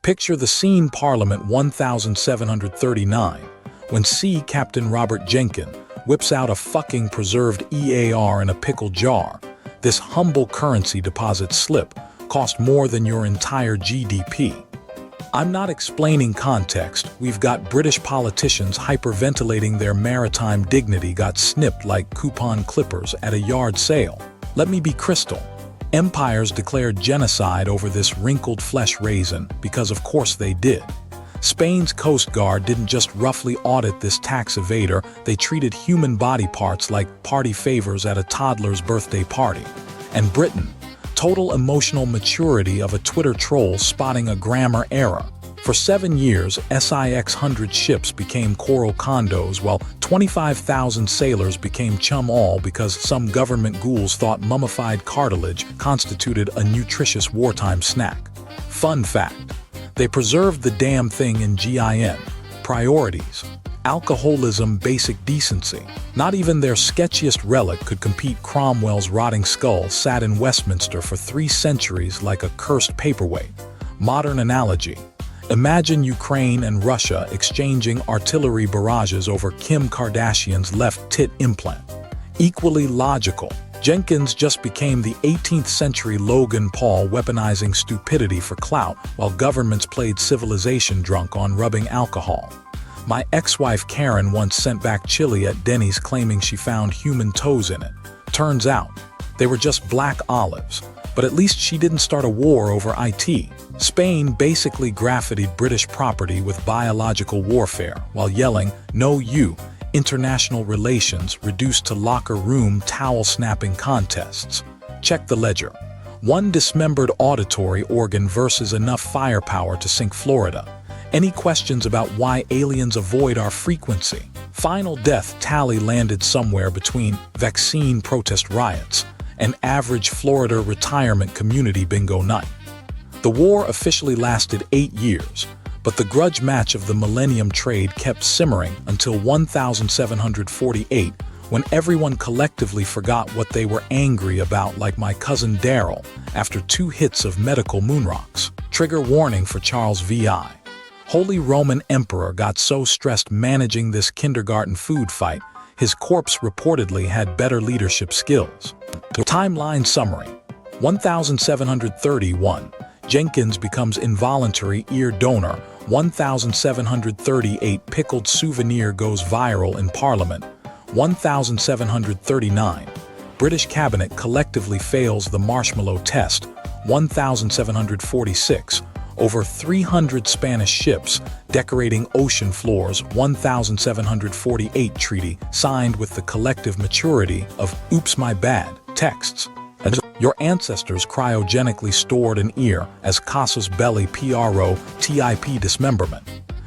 Picture the scene: Parliament 1739, when Captain Robert Jenkins whips out a fucking preserved EAR in a pickle jar. This humble currency deposit slip cost more than your entire GDP. I'm not explaining context. We've got British politicians hyperventilating their maritime dignity got snipped like coupon clippers at a yard sale. Let me be crystal. Empires declared genocide over this wrinkled flesh raisin because of course they did. Spain's Coast Guard didn't just roughly audit this tax evader, they treated human body parts like party favors at a toddler's birthday party. And Britain, total emotional maturity of a Twitter troll spotting a grammar error. For 7 years, SIX-100 ships became coral condos while 25,000 sailors became chum-all because some government ghouls thought mummified cartilage constituted a nutritious wartime snack. Fun fact, they preserved the damn thing in GIN. Priorities. Alcoholism, basic decency. Not even their sketchiest relic could compete. Cromwell's rotting skull sat in Westminster for 3 centuries like a cursed paperweight. Modern analogy. Imagine Ukraine and Russia exchanging artillery barrages over Kim Kardashian's left tit implant. Equally logical. Jenkins just became the 18th century Logan Paul, weaponizing stupidity for clout while governments played civilization drunk on rubbing alcohol. My ex-wife Karen once sent back chili at Denny's claiming she found human toes in it. Turns out, they were just black olives. But at least she didn't start a war over IT. Spain basically graffitied British property with biological warfare while yelling, "No you." International relations reduced to locker room towel-snapping contests. Check the ledger. One dismembered auditory organ versus enough firepower to sink Florida. Any questions about why aliens avoid our frequency? Final death tally landed somewhere between vaccine protest riots and average Florida retirement community bingo night. The war officially lasted 8 years, but the grudge match of the Millennium Trade kept simmering until 1748, when everyone collectively forgot what they were angry about, like my cousin Daryl, after 2 hits of medical moonrocks. Trigger warning for Charles VI. Holy Roman Emperor got so stressed managing this kindergarten food fight, his corpse reportedly had better leadership skills. Timeline summary. 1731. Jenkins becomes involuntary ear donor. 1738. Pickled souvenir goes viral in Parliament. 1739. British cabinet collectively fails the marshmallow test. 1746. Over 300 Spanish ships decorating ocean floors. 1748. Treaty signed with the collective maturity of "oops my bad" texts. Your ancestors cryogenically stored an ear as casus belli PROTIP dismemberment.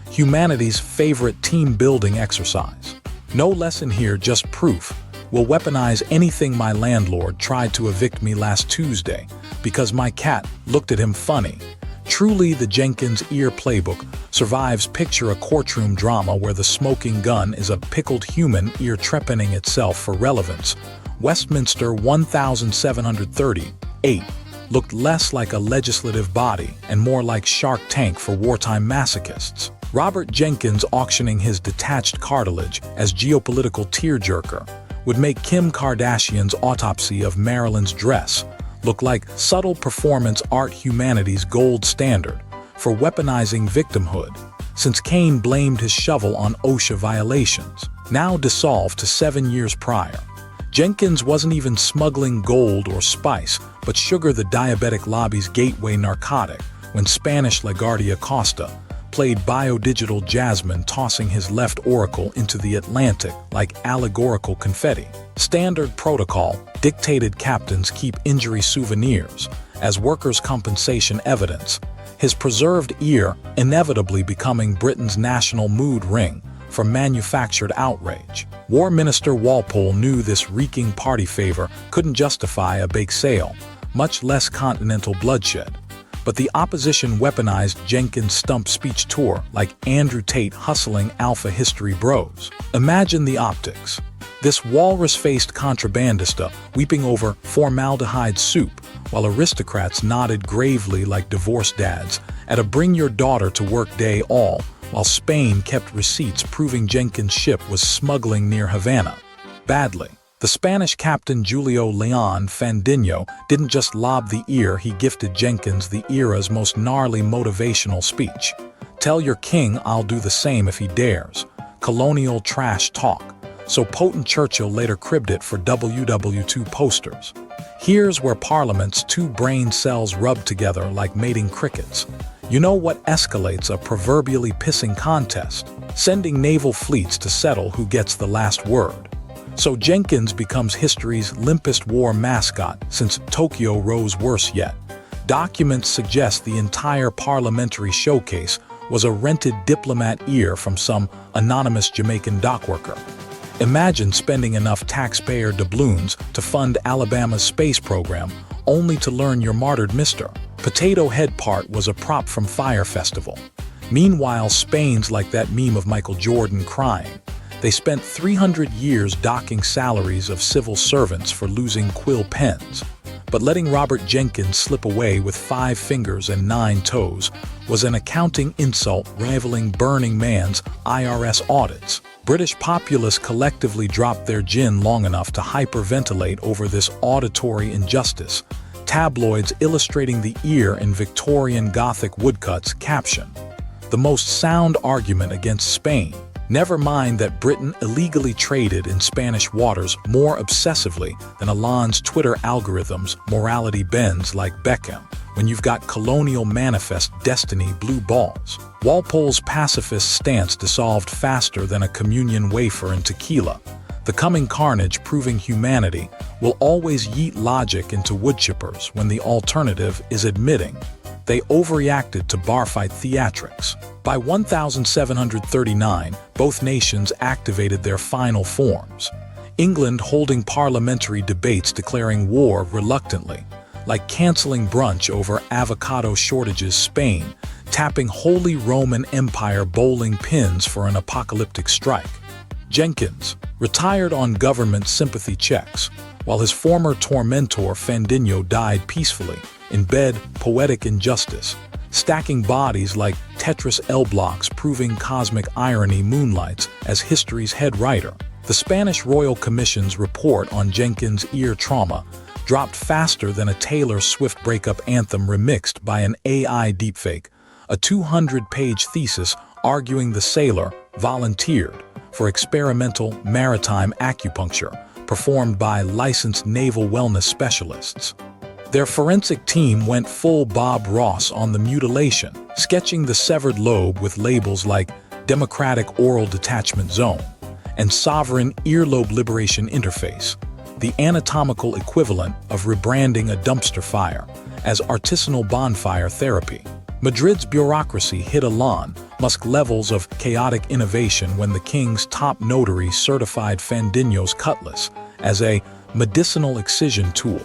Humanity's favorite team-building exercise. No lesson here, just proof. Will weaponize anything. My landlord tried to evict me last Tuesday because my cat looked at him funny. Truly, the Jenkins Ear playbook survives. Picture a courtroom drama where the smoking gun is a pickled human ear trepanning itself for relevance. Westminster 1738 looked less like a legislative body and more like Shark Tank for wartime masochists. Robert Jenkins auctioning his detached cartilage as geopolitical tearjerker would make Kim Kardashian's autopsy of Marilyn's dress look like subtle performance art, humanity's gold standard for weaponizing victimhood, since Cain blamed his shovel on OSHA violations, now dissolved to 7 years prior. Jenkins wasn't even smuggling gold or spice, but sugar, the diabetic lobby's gateway narcotic, when Spanish LaGuardia Costa played biodigital Jasmine, tossing his left auricle into the Atlantic like allegorical confetti. Standard protocol dictated captains keep injury souvenirs as workers' compensation evidence. His preserved ear inevitably becoming Britain's national mood ring for manufactured outrage. War Minister Walpole knew this reeking party favor couldn't justify a bake sale, much less continental bloodshed. But the opposition weaponized Jenkins' stump speech tour like Andrew Tate hustling alpha history bros. Imagine the optics. This walrus-faced contrabandista weeping over formaldehyde soup, while aristocrats nodded gravely like divorced dads at a bring-your-daughter-to-work day all, while Spain kept receipts proving Jenkins' ship was smuggling near Havana. Badly. The Spanish captain Julio Leon Fandino didn't just lob the ear, he gifted Jenkins the era's most gnarly motivational speech. "Tell your king I'll do the same if he dares." Colonial trash talk. So potent Churchill later cribbed it for WW2 posters. Here's where Parliament's two brain cells rub together like mating crickets. You know what escalates a proverbially pissing contest? Sending naval fleets to settle who gets the last word. So Jenkins becomes history's limpest war mascot since Tokyo rose worse yet. Documents suggest the entire parliamentary showcase was a rented diplomat ear from some anonymous Jamaican dockworker. Imagine spending enough taxpayer doubloons to fund Alabama's space program, only to learn your martyred Mr. Potato Head part was a prop from Fire Festival. Meanwhile, Spain's like that meme of Michael Jordan crying. They spent 300 years docking salaries of civil servants for losing quill pens. But letting Robert Jenkins slip away with 5 fingers and 9 toes was an accounting insult rivaling Burning Man's IRS audits. British populace collectively dropped their gin long enough to hyperventilate over this auditory injustice. Tabloids illustrating the ear in Victorian Gothic woodcuts caption, "The most sound argument against Spain. Never mind that Britain illegally traded in Spanish waters more obsessively than Elon's Twitter algorithms morality bends like Beckham, when you've got Colonial manifest destiny blue balls." Walpole's pacifist stance dissolved faster than a communion wafer in tequila. The coming carnage proving humanity will always yeet logic into woodchippers when the alternative is admitting they overreacted to barfight theatrics. By 1739, both nations activated their final forms. England holding parliamentary debates declaring war reluctantly, like canceling brunch over avocado shortages. Spain tapping Holy Roman Empire bowling pins for an apocalyptic strike. Jenkins retired on government sympathy checks, while his former tormentor Fandino died peacefully in bed. Poetic injustice. Stacking bodies like Tetris L blocks proving cosmic irony moonlights as history's head writer. The Spanish Royal Commission's report on Jenkins' ear trauma dropped faster than a Taylor Swift breakup anthem remixed by an AI deepfake. A 200-page thesis arguing the sailor volunteered for experimental maritime acupuncture performed by licensed naval wellness specialists. Their forensic team went full Bob Ross on the mutilation, sketching the severed lobe with labels like Democratic Oral Detachment Zone and Sovereign Earlobe Liberation Interface, the anatomical equivalent of rebranding a dumpster fire as artisanal bonfire therapy. Madrid's bureaucracy hit Elon Musk levels of chaotic innovation when the king's top notary certified Fandino's cutlass as a medicinal excision tool,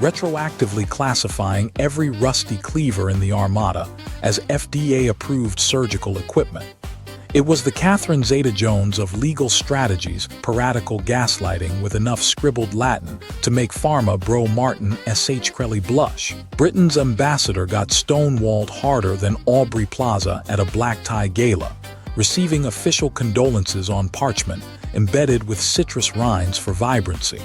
retroactively classifying every rusty cleaver in the Armada as FDA-approved surgical equipment. It was the Catherine Zeta-Jones of legal strategies, piratical gaslighting with enough scribbled Latin to make Pharma bro Martin S.H. Crelly blush. Britain's ambassador got stonewalled harder than Aubrey Plaza at a black tie gala, receiving official condolences on parchment embedded with citrus rinds for vibrancy.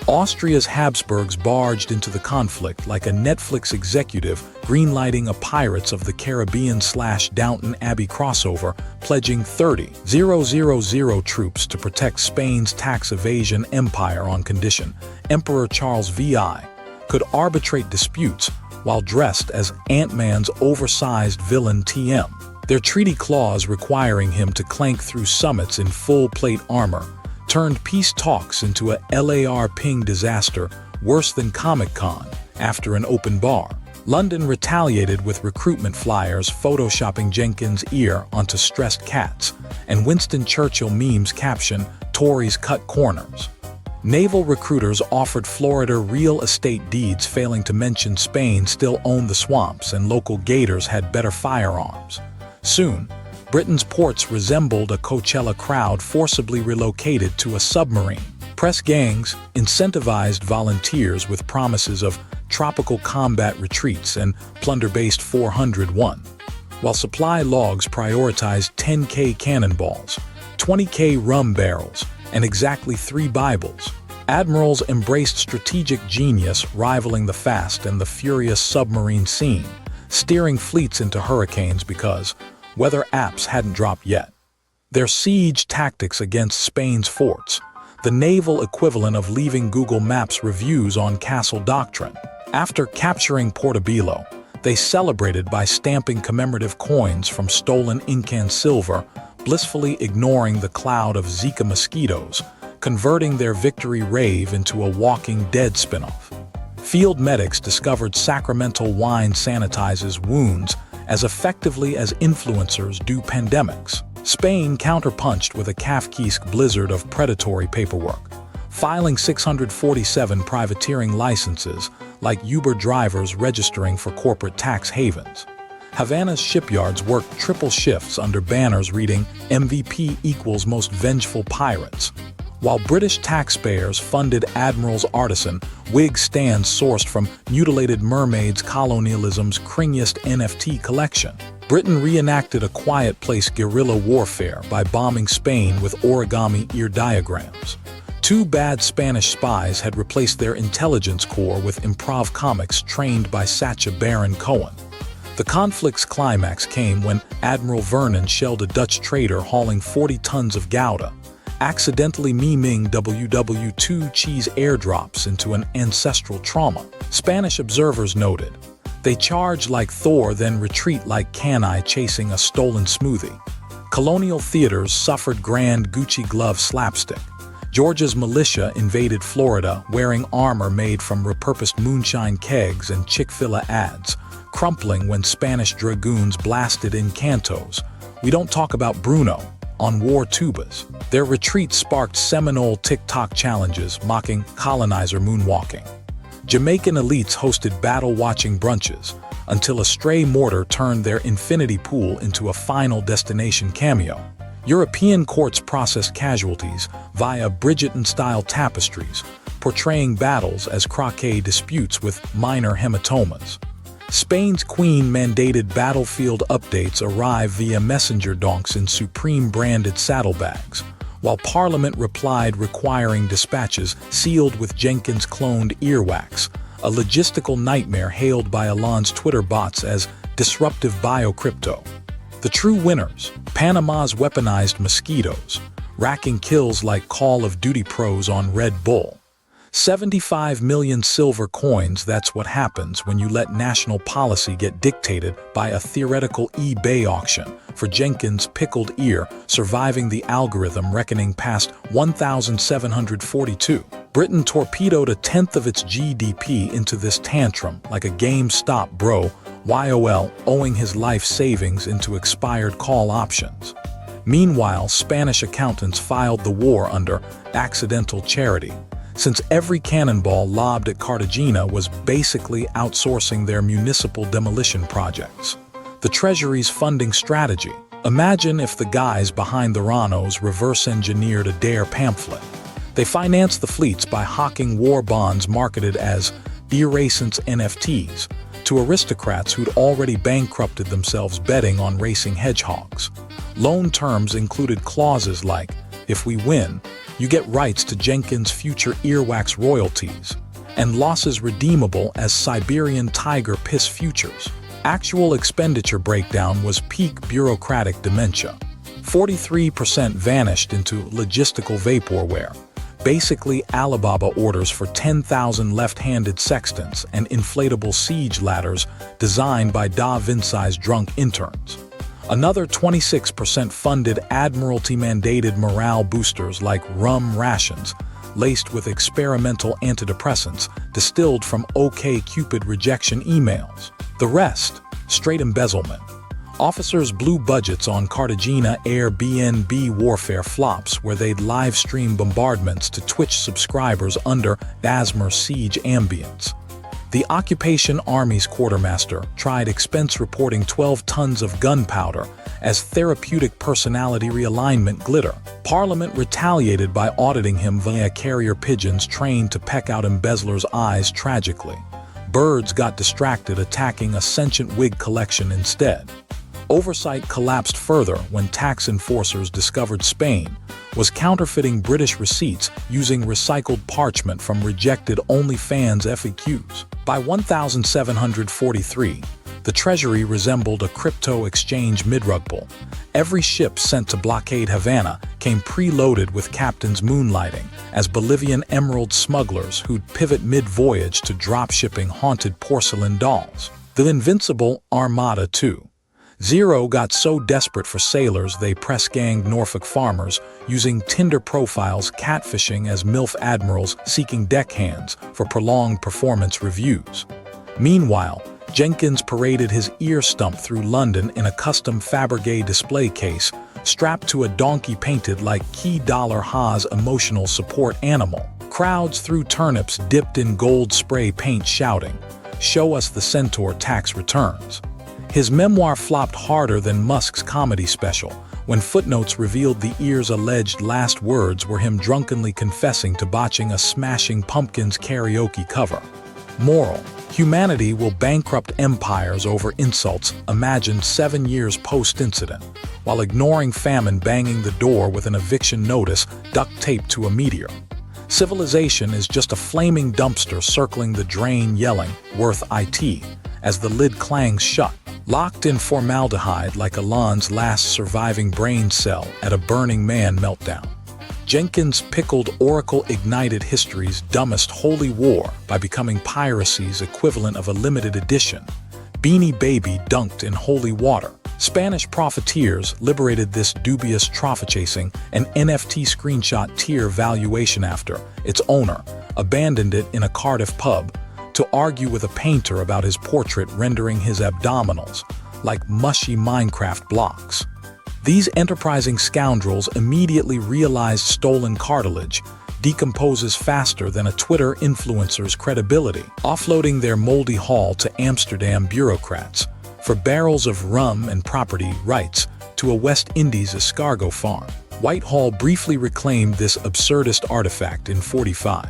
Austria's Habsburgs barged into the conflict like a Netflix executive greenlighting a Pirates of the Caribbean/Downton Abbey crossover, pledging 30,000 troops to protect Spain's tax evasion empire on condition Emperor Charles VI could arbitrate disputes while dressed as Ant-Man's oversized villain TM, their treaty clause requiring him to clank through summits in full-plate armor turned peace talks into a LAR ping disaster worse than Comic-Con after an open bar. London retaliated with recruitment flyers photoshopping Jenkins' ear onto stressed cats, and Winston Churchill memes caption, "Tories cut corners." Naval recruiters offered Florida real estate deeds failing to mention Spain still owned the swamps and local gators had better firearms. Soon, Britain's ports resembled a Coachella crowd forcibly relocated to a submarine. Press gangs incentivized volunteers with promises of tropical combat retreats and plunder-based 401, while supply logs prioritized 10K cannonballs, 20K rum barrels, and exactly 3 Bibles. Admirals embraced strategic genius rivaling the fast and the furious submarine scene, steering fleets into hurricanes because weather apps hadn't dropped yet. Their siege tactics against Spain's forts, the naval equivalent of leaving Google Maps reviews on Castle Doctrine. After capturing Portobello, they celebrated by stamping commemorative coins from stolen Incan silver, blissfully ignoring the cloud of Zika mosquitoes, converting their victory rave into a Walking Dead spinoff. Field medics discovered sacramental wine sanitizes wounds as effectively as influencers do pandemics. Spain counterpunched with a Kafkaesque blizzard of predatory paperwork, filing 647 privateering licenses like Uber drivers registering for corporate tax havens. Havana's shipyards worked triple shifts under banners reading MVP equals most vengeful pirates, while British taxpayers funded Admiral's artisan wig stands sourced from mutilated mermaids colonialism's cringiest NFT collection. Britain reenacted a quiet place guerrilla warfare by bombing Spain with origami ear diagrams. 2 bad Spanish spies had replaced their intelligence corps with improv comics trained by Sacha Baron Cohen. The conflict's climax came when Admiral Vernon shelled a Dutch trader hauling 40 tons of Gouda, accidentally memeing WW2 cheese airdrops into an ancestral trauma. Spanish observers noted, "They charge like Thor, then retreat like Canai chasing a stolen smoothie." Colonial theaters suffered grand Gucci glove slapstick. Georgia's militia invaded Florida wearing armor made from repurposed moonshine kegs and Chick-fil-A ads, crumpling when Spanish dragoons blasted in cantos. "We don't talk about Bruno" on war tubas. Their retreat sparked Seminole TikTok challenges mocking colonizer moonwalking. Jamaican elites hosted battle-watching brunches until a stray mortar turned their infinity pool into a Final Destination cameo. European courts processed casualties via Bridgerton-style tapestries, portraying battles as croquet disputes with minor hematomas. Spain's Queen-mandated battlefield updates arrive via messenger donks in Supreme-branded saddlebags, while Parliament replied requiring dispatches sealed with Jenkins-cloned earwax, a logistical nightmare hailed by Elon's Twitter bots as disruptive biocrypto. The true winners, Panama's weaponized mosquitoes, racking kills like Call of Duty pros on Red Bull. 75 million silver coins. That's what happens when you let national policy get dictated by a theoretical eBay auction for Jenkins' pickled ear, surviving the algorithm reckoning past 1,742. Britain torpedoed a tenth of its GDP into this tantrum like a GameStop bro, YOL owing his life savings into expired call options. Meanwhile, Spanish accountants filed the war under accidental charity, since every cannonball lobbed at Cartagena was basically outsourcing their municipal demolition projects. The Treasury's funding strategy. Imagine if the guys behind the Ranos reverse-engineered a DARE pamphlet. They financed the fleets by hawking war bonds marketed as dear-racents NFTs to aristocrats who'd already bankrupted themselves betting on racing hedgehogs. Loan terms included clauses like, if we win, you get rights to Jenkins' future earwax royalties, and losses redeemable as Siberian tiger piss futures. Actual expenditure breakdown was peak bureaucratic dementia. 43% vanished into logistical vaporware, basically Alibaba orders for 10,000 left-handed sextants and inflatable siege ladders designed by Da Vinci's drunk interns. Another 26% funded Admiralty-mandated morale boosters like rum rations, laced with experimental antidepressants distilled from OkCupid rejection emails. The rest, straight embezzlement. Officers blew budgets on Cartagena Airbnb warfare flops where they'd live-stream bombardments to Twitch subscribers under Asmer siege ambience. The Occupation Army's quartermaster tried expense reporting 12 tons of gunpowder as therapeutic personality realignment glitter. Parliament retaliated by auditing him via carrier pigeons trained to peck out embezzlers' eyes tragically. Birds got distracted attacking a sentient wig collection instead. Oversight collapsed further when tax enforcers discovered Spain was counterfeiting British receipts using recycled parchment from rejected OnlyFans FAQs. By 1743, the treasury resembled a crypto exchange midrugbull. Every ship sent to blockade Havana came preloaded with captains moonlighting as Bolivian emerald smugglers who'd pivot mid-voyage to drop-shipping haunted porcelain dolls. The invincible Armada, too. Zero got so desperate for sailors they press-ganged Norfolk farmers, using Tinder profiles catfishing as MILF admirals seeking deckhands for prolonged performance reviews. Meanwhile, Jenkins paraded his ear stump through London in a custom Fabergé display case, strapped to a donkey painted like Key Dollar Ha's emotional support animal. Crowds threw turnips dipped in gold spray paint shouting, "Show us the centaur tax returns." His memoir flopped harder than Musk's comedy special, when footnotes revealed the Ear's alleged last words were him drunkenly confessing to botching a Smashing Pumpkins karaoke cover. Moral: humanity will bankrupt empires over insults imagined 7 years post-incident, while ignoring famine banging the door with an eviction notice duct taped to a meteor. Civilization is just a flaming dumpster circling the drain yelling, "Worth IT," as the lid clangs shut. Locked in formaldehyde like Alon's last surviving brain cell at a Burning Man meltdown. Jenkins' Pickled Oracle ignited history's dumbest holy war by becoming piracy's equivalent of a limited edition. Beanie Baby dunked in holy water. Spanish profiteers liberated this dubious trophy-chasing and NFT screenshot tier valuation after its owner abandoned it in a Cardiff pub to argue with a painter about his portrait rendering his abdominals like mushy Minecraft blocks. These enterprising scoundrels immediately realized stolen cartilage decomposes faster than a Twitter influencer's credibility, offloading their moldy haul to Amsterdam bureaucrats for barrels of rum and property rights to a West Indies escargot farm. Whitehall briefly reclaimed this absurdist artifact in '45,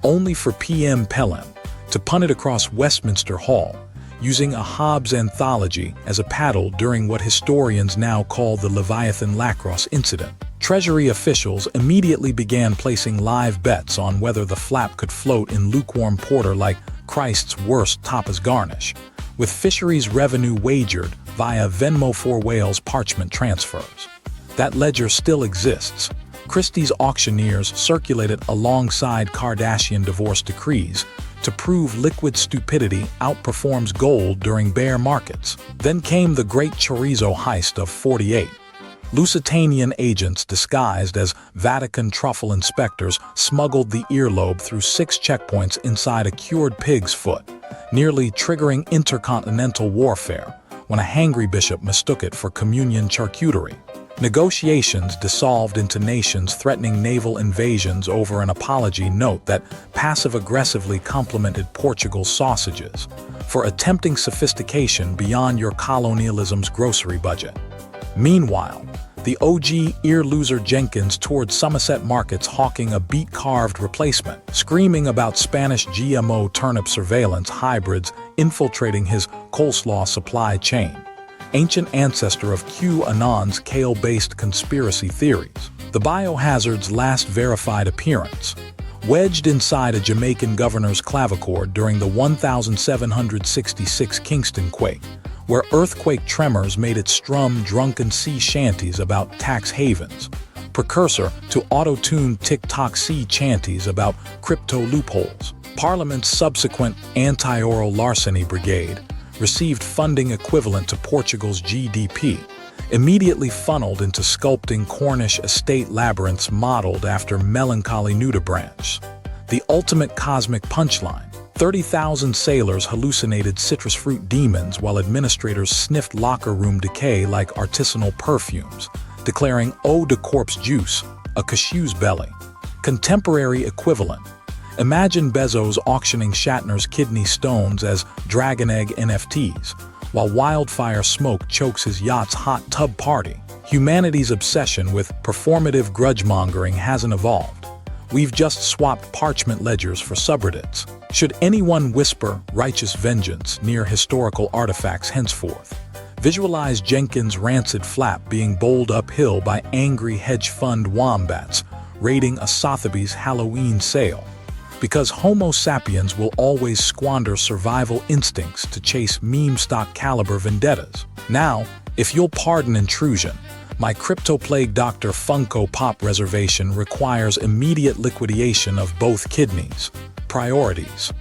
only for PM Pelham to punt it across Westminster Hall, using a Hobbes anthology as a paddle during what historians now call the Leviathan Lacrosse incident. Treasury officials immediately began placing live bets on whether the flap could float in lukewarm porter like Christ's worst tapas garnish, with fisheries revenue wagered via Venmo for Whales parchment transfers. That ledger still exists. Christie's auctioneers circulated alongside Kardashian divorce decrees to prove liquid stupidity outperforms gold during bear markets. Then came the great chorizo heist of '48. Lusitanian agents disguised as Vatican truffle inspectors smuggled the earlobe through 6 checkpoints inside a cured pig's foot, nearly triggering intercontinental warfare when a hangry bishop mistook it for communion charcuterie. Negotiations dissolved into nations threatening naval invasions over an apology note that passive-aggressively complimented Portugal's sausages for attempting sophistication beyond your colonialism's grocery budget. Meanwhile, the OG ear-loser Jenkins toured Somerset markets hawking a beet-carved replacement, screaming about Spanish GMO turnip surveillance hybrids infiltrating his coleslaw supply chain. Ancient ancestor of QAnon's kale-based conspiracy theories. The biohazard's last verified appearance. Wedged inside a Jamaican governor's clavichord during the 1766 Kingston quake, where earthquake tremors made it strum drunken sea shanties about tax havens, precursor to auto-tuned TikTok sea chanties about crypto loopholes. Parliament's subsequent anti-oral larceny brigade received funding equivalent to Portugal's GDP, immediately funneled into sculpting Cornish estate labyrinths modeled after melancholy nudibranchs. The ultimate cosmic punchline: 30,000 sailors hallucinated citrus fruit demons while administrators sniffed locker room decay like artisanal perfumes, declaring eau de corpse juice a cashew's belly. Contemporary equivalent: imagine Bezos auctioning Shatner's kidney stones as dragon egg NFTs, while wildfire smoke chokes his yacht's hot tub party. Humanity's obsession with performative grudge-mongering hasn't evolved. We've just swapped parchment ledgers for subreddits. Should anyone whisper righteous vengeance near historical artifacts henceforth? Visualize Jenkins' rancid flap being bowled uphill by angry hedge fund wombats raiding a Sotheby's Halloween sale. Because Homo sapiens will always squander survival instincts to chase meme-stock caliber vendettas. Now, if you'll pardon intrusion, my crypto-plague Dr. Funko Pop reservation requires immediate liquidation of both kidneys. Priorities.